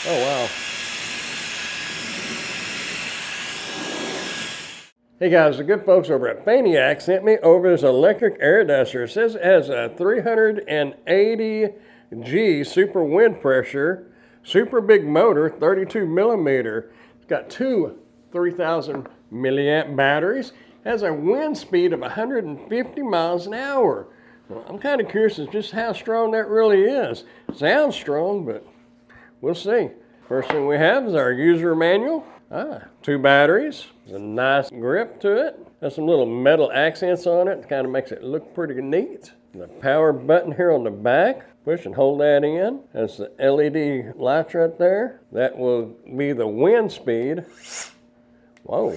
Oh, wow. Hey guys, the good folks over at Faneac sent me over this electric air duster. It says it has a 380G super wind pressure, super big motor, 32 millimeter. It's got two 3,000 milliamp batteries. Has a wind speed of 150 miles an hour. Well, I'm kind of curious as just how strong that really is. Sounds strong, but we'll see. First thing we have is our user manual. Two batteries. There's a nice grip to it. Has some little metal accents on it. Kind of makes it look pretty neat. The power button here on the back. Push and hold that in. Has the LED lights right there. That will be the wind speed. Whoa.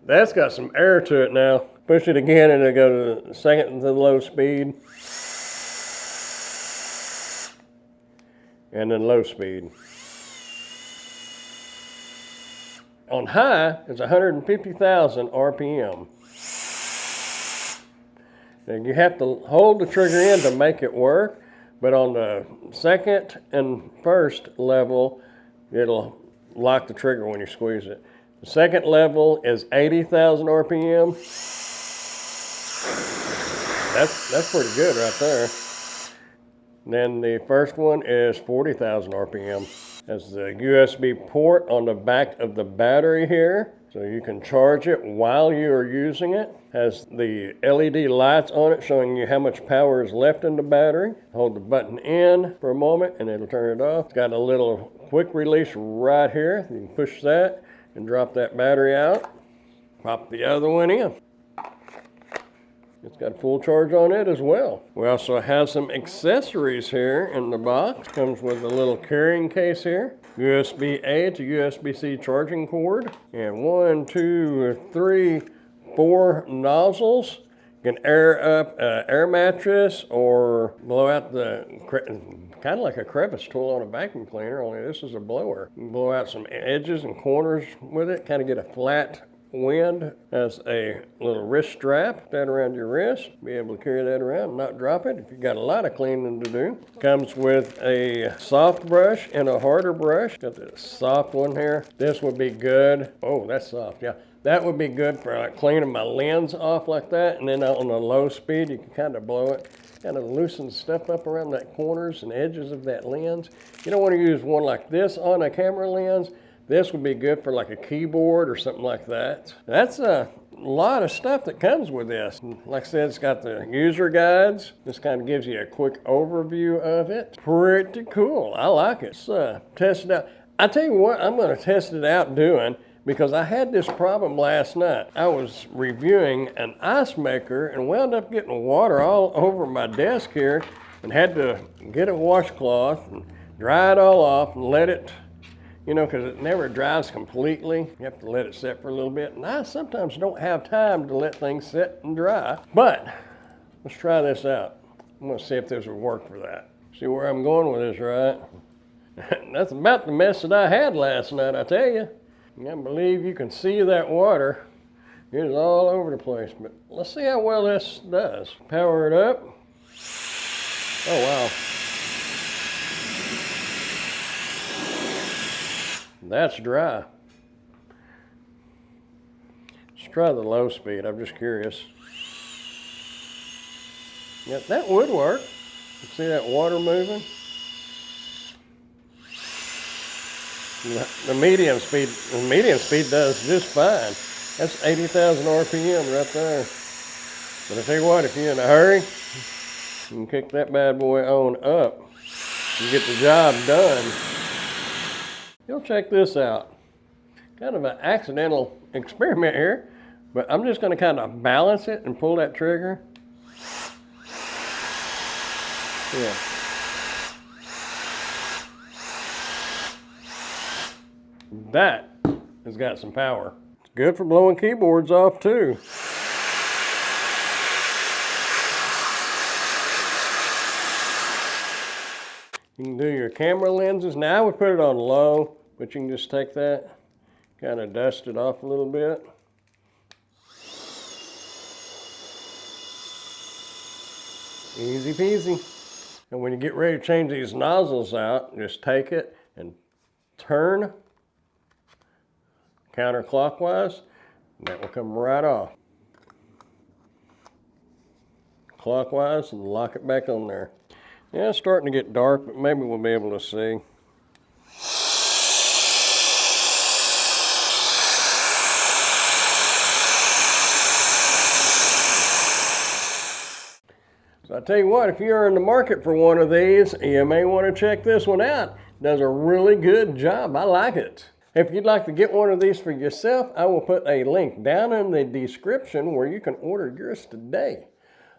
That's got some air to it now. Push it again and it'll go to the second to the low speed. And then low speed. On high, it's 150,000 RPM. And you have to hold the trigger in to make it work, but on the second and first level, it'll lock the trigger when you squeeze it. The second level is 80,000 RPM. That's pretty good right there. And then the first one is 40,000 RPM. Has the USB port on the back of the battery here, so you can charge it while you are using it. Has the LED lights on it showing you how much power is left in the battery. Hold the button in for a moment and it'll turn it off. It's got a little quick release right here. You can push that and drop that battery out. Pop the other one in. It's got full charge on it as well. We also have some accessories here in the box. Comes with a little carrying case here. USB-A to USB-C charging cord. And 1, 2, 3, 4 nozzles. You can air up an air mattress or blow out the, kind of like a crevice tool on a vacuum cleaner, only this is a blower. You can blow out some edges and corners with it, kind of get a flat wind. Has a little wrist strap, put that around your wrist, be able to carry that around and not drop it if you've got a lot of cleaning to do. Comes with a soft brush and a harder brush. Got the soft one here. This would be good. Oh, that's soft, yeah. That would be good for like cleaning my lens off like that, and then on a low speed you can kind of blow it. Kind of loosen stuff up around that corners and edges of that lens. You don't want to use one like this on a camera lens. This would be good for like a keyboard or something like that. That's a lot of stuff that comes with this. Like I said, it's got the user guides. This kind of gives you a quick overview of it. Pretty cool. I like it. So test it out. I tell you what, I'm going to test it out doing, because I had this problem last night. I was reviewing an ice maker and wound up getting water all over my desk here and had to get a washcloth and dry it all off and let it, you know, because it never dries completely. You have to let it set for a little bit. And I sometimes don't have time to let things set and dry. But let's try this out. I'm going to see if this will work for that. See where I'm going with this, right? That's about the mess that I had last night, I tell you. I believe you can see that water. It is all over the place. But let's see how well this does. Power it up. Oh, wow. That's dry. Let's try the low speed. I'm just curious. Yeah, that would work. You see that water moving? The medium speed does just fine. That's 80,000 RPM right there. But I tell you what, if you're in a hurry, you can kick that bad boy on up and get the job done. You'll check this out. Kind of an accidental experiment here, but I'm just going to kind of balance it and pull that trigger. Yeah. That has got some power. It's good for blowing keyboards off too. You can do your camera lenses. Now I would put it on low, but you can just take that, kind of dust it off a little bit. Easy peasy. And when you get ready to change these nozzles out, just take it and turn counterclockwise, and that will come right off. Clockwise, and lock it back on there. Yeah, it's starting to get dark, but maybe we'll be able to see. So I tell you what, if you're in the market for one of these, you may want to check this one out. It does a really good job. I like it. If you'd like to get one of these for yourself, I will put a link down in the description where you can order yours today.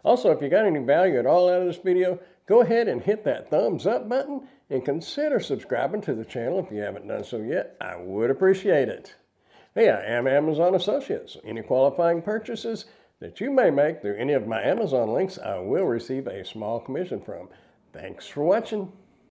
Also, if you got any value at all out of this video, go ahead and hit that thumbs up button and consider subscribing to the channel if you haven't done so yet. I would appreciate it. Hey, I am Amazon Associate, so any qualifying purchases that you may make through any of my Amazon links, I will receive a small commission from. Thanks for watching.